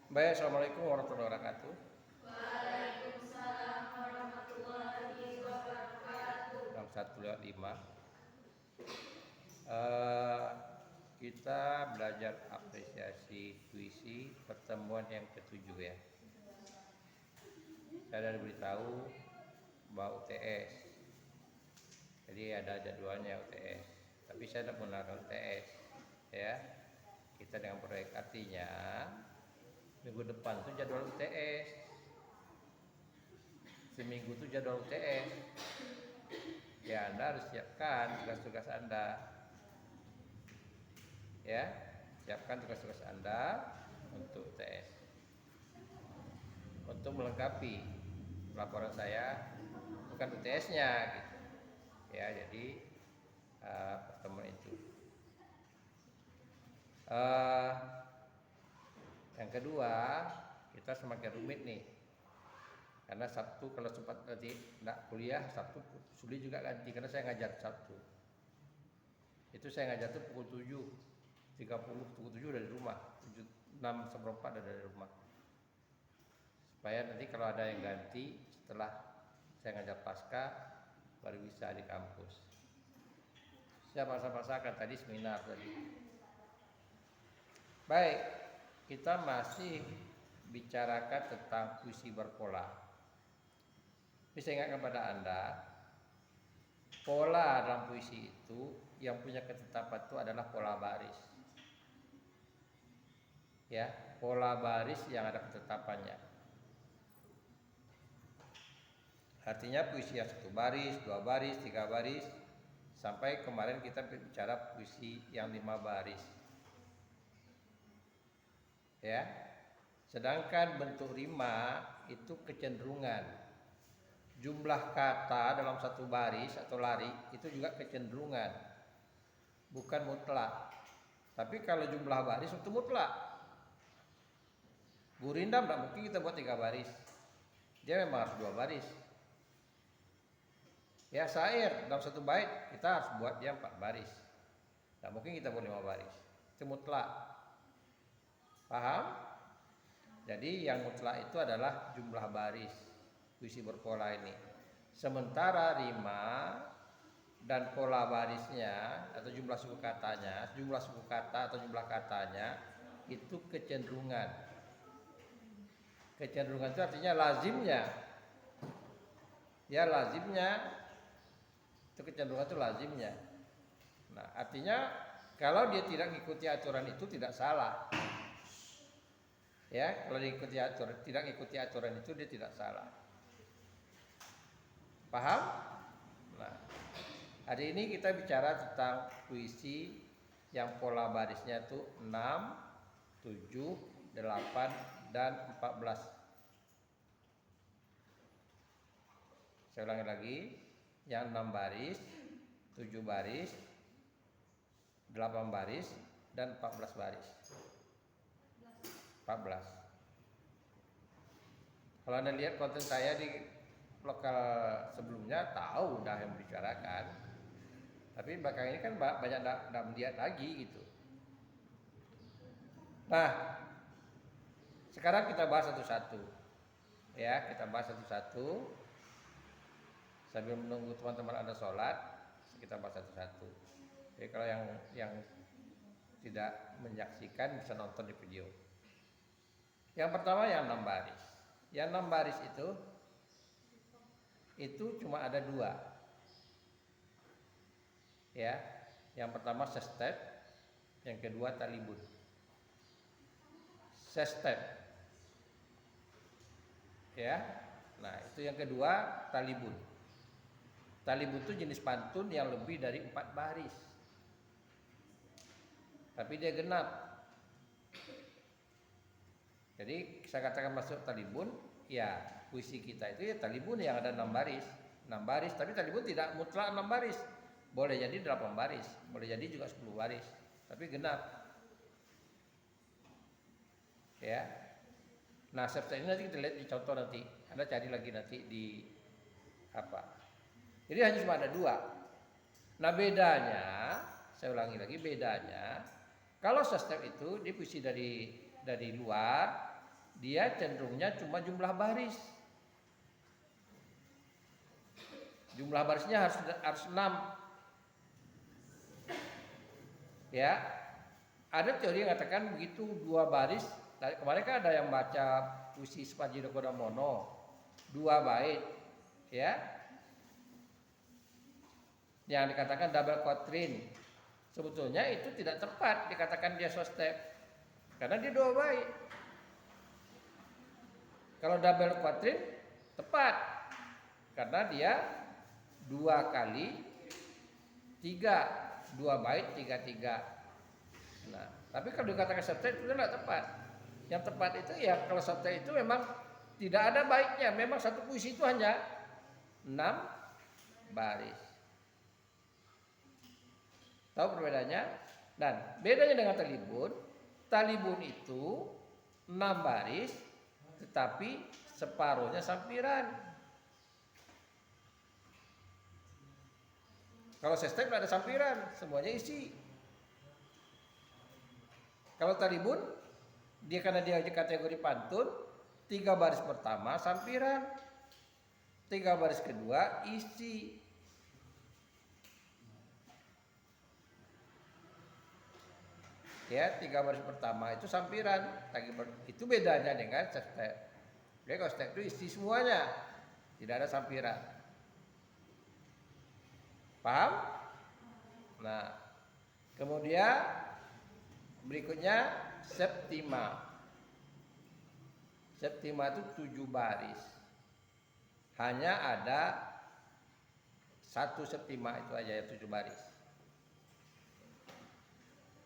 Baik, assalamualaikum warahmatullahi wabarakatuh. Waalaikumsalam warahmatullahi wabarakatuh. 6105. Eh, kita belajar apresiasi puisi pertemuan yang ketujuh ya. Saya sudah beritahu bahwa UTS. Jadi ada jadwalnya UTS. Tapi saya tidak menggunakan UTS ya. Kita dengan proyek artinya minggu depan itu jadwal UTS. Seminggu itu jadwal UTS. Ya, Anda harus siapkan tugas-tugas Anda. Ya, siapkan tugas-tugas Anda untuk UTS. Untuk melengkapi laporan saya, bukan UTS-nya gitu. Ya, jadi pertemuan itu. Yang kedua, kita semakin rumit nih. Karena Sabtu kalau sempat nanti nak kuliah, Sabtu sulit juga ganti karena saya ngajar Sabtu. Itu saya ngajar tuh pukul 7.30, pukul 7 dari rumah, 6:04 dari rumah. Supaya nanti kalau ada yang ganti setelah saya ngajar pasca baru bisa di kampus. Saya pasang-pasangkan tadi seminar tadi. Baik, kita masih bicarakan tentang puisi berpola. Bisa ingat kepada Anda, pola dalam puisi itu yang punya ketetapan itu adalah pola baris. Ya, pola baris yang ada ketetapannya. Artinya puisi yang 1 baris, 2 baris, 3 baris, sampai kemarin kita bicara puisi yang 5 baris. Ya. Sedangkan bentuk rima itu kecenderungan. Jumlah kata dalam 1 baris atau lari itu juga kecenderungan, bukan mutlak. Tapi kalau jumlah baris itu mutlak. Gurindam tidak mungkin kita buat 3 baris, dia memang harus 2 baris. Ya, syair dalam 1 bait kita harus buat dia 4 baris, tidak mungkin kita buat 5 baris, itu mutlak. Paham? Jadi yang mutlak itu adalah jumlah baris puisi berpola ini. Sementara rima dan pola barisnya atau jumlah suku katanya, jumlah suku kata atau jumlah katanya itu kecenderungan. Kecenderungan itu artinya lazimnya. Ya, lazimnya itu kecenderungan itu lazimnya. Nah, artinya kalau dia tidak mengikuti aturan itu tidak salah. Ya, kalau diikuti aturan, tidak mengikuti aturan itu dia tidak salah. Paham? Nah, hari ini kita bicara tentang puisi yang pola barisnya itu 6, 7, 8, dan 14. Saya ulangi lagi, yang 6 baris, 7 baris, 8 baris, dan 14 baris. 14. Kalau Anda lihat konten saya di lokal sebelumnya tahu udah yang dibicarakan. Tapi belakang ini kan banyak tidak melihat lagi gitu. Nah, sekarang kita bahas satu-satu. Ya, kita bahas satu-satu. Sambil menunggu teman-teman Anda sholat, kita bahas satu-satu. Jadi kalau yang tidak menyaksikan bisa nonton di video. Yang pertama yang 6 baris. Yang 6 baris itu cuma ada 2. Ya, yang pertama sestet, yang kedua talibun. Sestet. Ya. Nah, itu yang kedua talibun. Talibun itu jenis pantun yang lebih dari 4 baris. Tapi dia genap. Jadi saya katakan masuk talibun, ya puisi kita itu ya talibun yang ada 6 baris. 6 baris, tapi talibun tidak mutlak 6 baris. Boleh jadi 8 baris, boleh jadi juga 10 baris, tapi genap. Ya. Nah, seperti ini nanti kita lihat di contoh nanti. Anda cari lagi nanti di apa. Jadi hanya cuma ada 2. Nah, bedanya, saya ulangi lagi bedanya. Kalau sestet itu dia puisi dari luar, dia cenderungnya cuma jumlah baris. Jumlah barisnya harus 6. Ya. Ada teori yang mengatakan begitu 2 baris. Kemarin kan ada yang baca puisi Suparji Djokodamono 2 bait, ya. Yang dikatakan double quatrain. Sebetulnya itu tidak tepat dikatakan dia sostep. Karena dia 2 bait. Kalau double quatrain tepat. Karena dia 2 kali 3, 2 bait 3-3. Nah, tapi kalau dikatakan sostep itu tidak tepat. Yang tepat itu ya kalau sostep itu memang tidak ada baitnya. Memang satu puisi itu hanya 6 baris. Tahu perbedaannya? Dan bedanya dengan talibun, talibun itu 6 baris tetapi separuhnya sampiran. Kalau sestep tidak ada sampiran, semuanya isi. Kalau talibun, dia karena dia kategori pantun, 3 baris pertama sampiran, 3 baris kedua isi. Ya, 3 baris pertama itu sampiran. Itu bedanya dengan step. Jadi kalau step itu isi semuanya, tidak ada sampiran. Paham? Nah, kemudian berikutnya septima. Septima itu 7 baris. Hanya ada 1 septima itu aja ya 7 baris.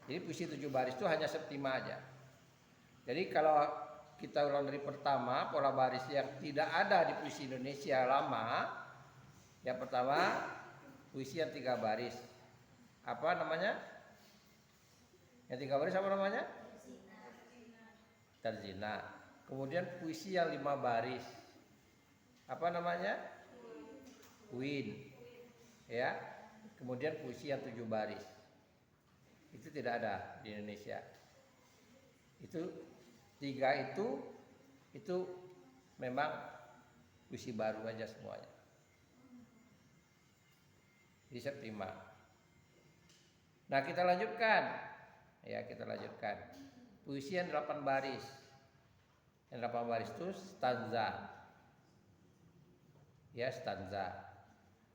Jadi puisi 7 baris itu hanya septima aja. Jadi kalau kita ulang dari pertama, pola baris yang tidak ada di puisi Indonesia lama. Yang pertama, puisi yang 3 baris. Apa namanya? Yang 3 baris apa namanya? Tarzina. Kemudian puisi yang 5 baris. Apa namanya? Queen. Ya. Kemudian puisi yang 7 baris. Itu tidak ada di Indonesia. Itu 3 itu memang puisi baru aja semuanya. Di septima. Nah, kita lanjutkan. Ya, kita lanjutkan. Puisi yang 8 baris. Yang 8 baris itu stanza. Ya, stanza.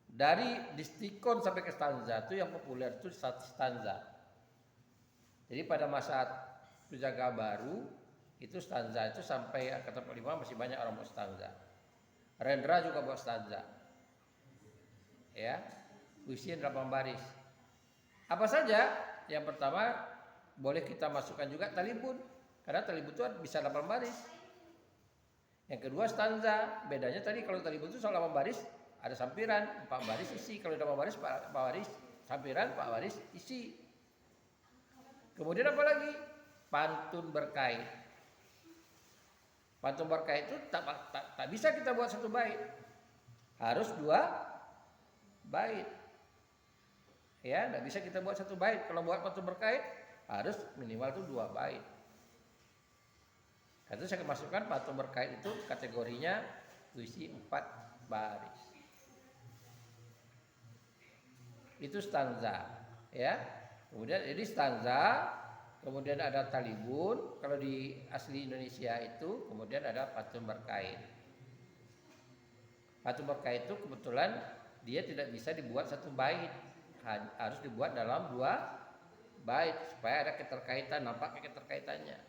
Dari distikon sampai ke stanza itu yang populer itu stanza. Jadi pada masa Pusaka Baru itu stanza itu sampai angkatan 45 masih banyak orang buat stanza. Rendra juga buat stanza. Ya, puisi yang 8 baris. Apa saja? Yang pertama boleh kita masukkan juga talibun, karena talibun itu bisa 8 baris. Yang kedua stanza. Bedanya tadi kalau talibun itu soal 8 baris ada sampiran, 4 baris isi. Kalau 8 baris 4 baris sampiran, 4 baris isi. Kemudian apa lagi? Pantun berkait. Pantun berkait itu tak bisa kita buat 1 bait. Harus 2 bait. Ya, tidak bisa kita buat 1 bait. Kalau buat pantun berkait harus minimal itu 2 bait. Karena itu saya masukkan pantun berkait itu kategorinya puisi 4 baris. Itu stanza, ya. Kemudian jadi stanza, kemudian ada talibun, kalau di asli Indonesia itu, kemudian ada pantun berkait. Pantun berkait itu kebetulan dia tidak bisa dibuat 1 bait, harus dibuat dalam 2 bait supaya ada keterkaitan, nampaknya keterkaitannya.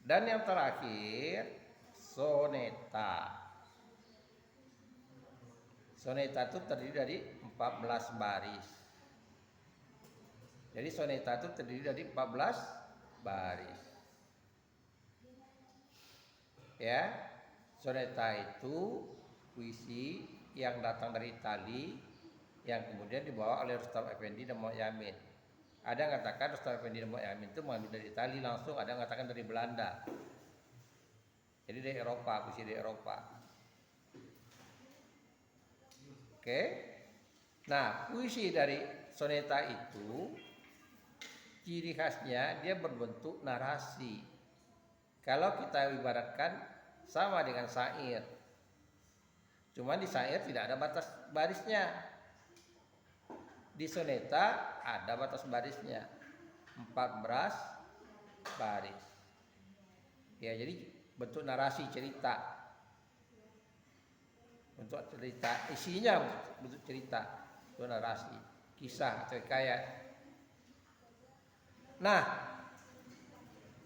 Dan yang terakhir, soneta. Soneta itu terdiri dari 14 baris. Jadi soneta itu terdiri dari 14 baris. Ya, soneta itu puisi yang datang dari Itali yang kemudian dibawa oleh Rustam Effendi dan Muhammad Yamin. Ada yang mengatakan Rustam Effendi dan Muhammad Yamin itu mengambil dari Itali langsung, ada yang mengatakan dari Belanda. Jadi dari Eropa, puisi dari Eropa. Oke. Nah, puisi dari soneta itu ciri khasnya dia berbentuk narasi. Kalau kita ibaratkan sama dengan syair. Cuma di syair tidak ada batas barisnya. Di soneta ada batas barisnya. 14 baris. Ya, jadi bentuk narasi cerita. Bentuk cerita, isinya bentuk cerita, bentuk narasi, kisah atau hikayat. Nah,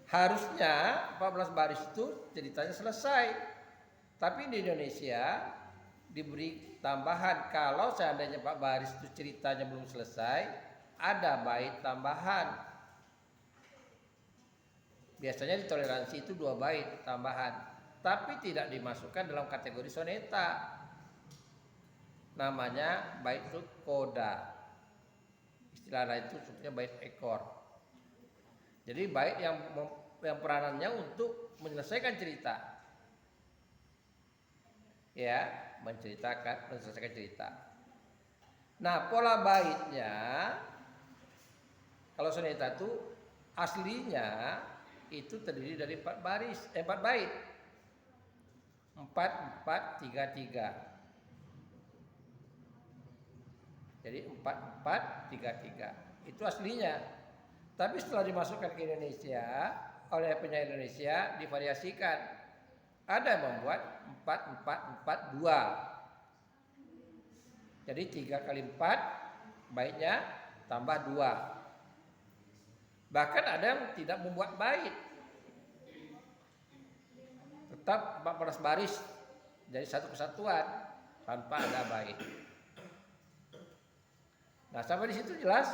harusnya 14 baris itu ceritanya selesai. Tapi di Indonesia diberi tambahan kalau seandainya 4 baris itu ceritanya belum selesai, ada bait tambahan. Biasanya di toleransi itu 2 bait tambahan, tapi tidak dimasukkan dalam kategori soneta. Namanya bait itu koda. Istilah lain itu sebutnya bait ekor. Jadi bait yang peranannya untuk menyelesaikan cerita. Ya, menyelesaikan cerita. Nah, pola baitnya kalau soneta itu aslinya itu terdiri dari 4 baris, 4 bait. 4 4 3 3. Jadi 4 4 3 3. Itu aslinya. Tapi setelah dimasukkan ke Indonesia oleh penyair Indonesia divariasikan. Ada yang membuat 4 4 4 2. Jadi 3 kali 4 baitnya tambah 2. Bahkan ada yang tidak membuat bait. Tetap 14 baris jadi satu kesatuan tanpa ada bait. Nah, sampai di situ jelas?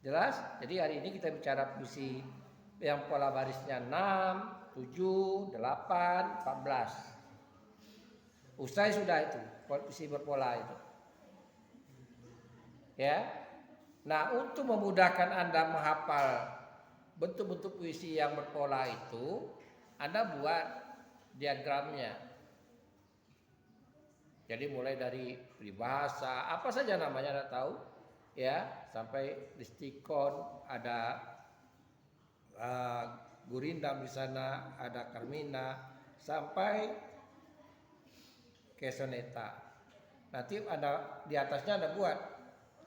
Jelas? Jadi hari ini kita bicara puisi yang pola barisnya 6, 7, 8, 14. Usai sudah itu, puisi berpola itu. Ya. Nah, untuk memudahkan Anda menghafal bentuk-bentuk puisi yang berpola itu, Anda buat diagramnya. Jadi mulai dari peribahasa, apa saja namanya Anda tahu, ya, sampai listikon, ada gurindam di sana, ada karmina, sampai ke soneta. Nanti ada di atasnya Anda buat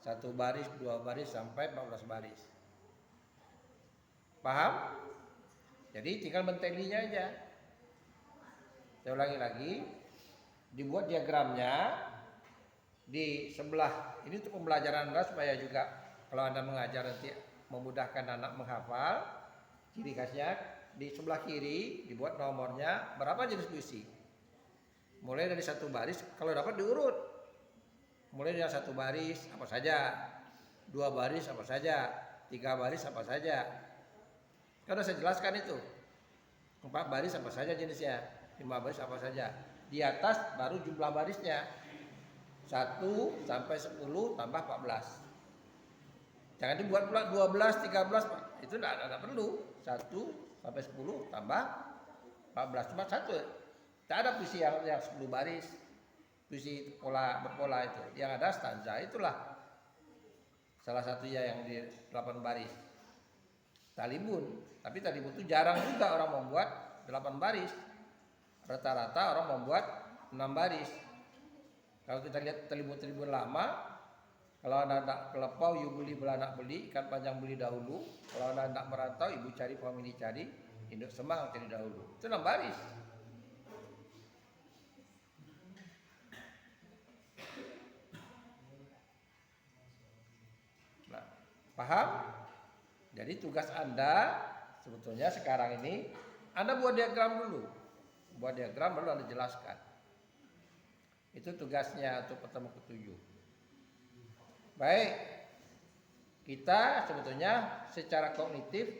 1 baris, 2 baris sampai 14 baris. Paham? Jadi tinggal mentelinya aja. Saya ulangi lagi. Dibuat diagramnya di sebelah. Ini untuk pembelajaran Anda supaya juga kalau Anda mengajar nanti memudahkan anak menghafal. Ciri khasnya di sebelah kiri dibuat nomornya berapa jenis puisi. Mulai dari 1 baris, kalau dapat diurut. Mulai dari 1 baris apa saja, 2 baris apa saja, 3 baris apa saja. Karena saya jelaskan itu. 4 baris apa saja jenisnya, 5 baris apa saja. Di atas baru jumlah barisnya. 1 sampai 10 tambah 14. Jangan dibuat pula 12, 13, itu tidak perlu. 1 sampai 10 tambah 14, cuma 1. Tidak ada puisi yang 10 baris. Puisi berpola itu. Yang ada stanza, itulah salah satunya yang di 8 baris. Talibun. Tapi talibun itu jarang juga orang membuat 8 baris. Rata-rata orang membuat 6 baris. Kalau kita lihat talibun lama, kalau Anda nak kelepau, ibu beli belanak beli, ikan panjang beli dahulu. Kalau Anda nak merantau, ibu cari famili cari, induk semang cari dahulu. Itu 6 baris. Nah, paham? Jadi tugas Anda sebetulnya sekarang ini Anda buat diagram dulu. Buat diagram baru Anda jelaskan. Itu tugasnya untuk pertemuan ke-7. Baik. Kita sebetulnya secara kognitif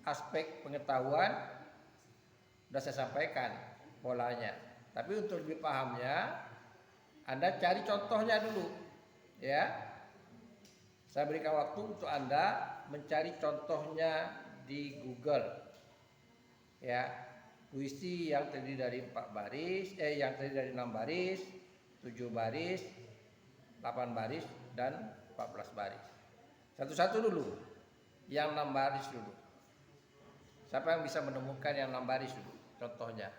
aspek pengetahuan sudah saya sampaikan polanya. Tapi untuk lebih pahamnya Anda cari contohnya dulu. Ya. Saya berikan waktu untuk Anda mencari contohnya di Google. Ya, puisi yang terdiri dari 4 baris, yang terdiri dari 6 baris, 7 baris, 8 baris dan 14 baris. Satu-satu dulu. Yang 6 baris dulu. Siapa yang bisa menemukan yang 6 baris dulu? Contohnya.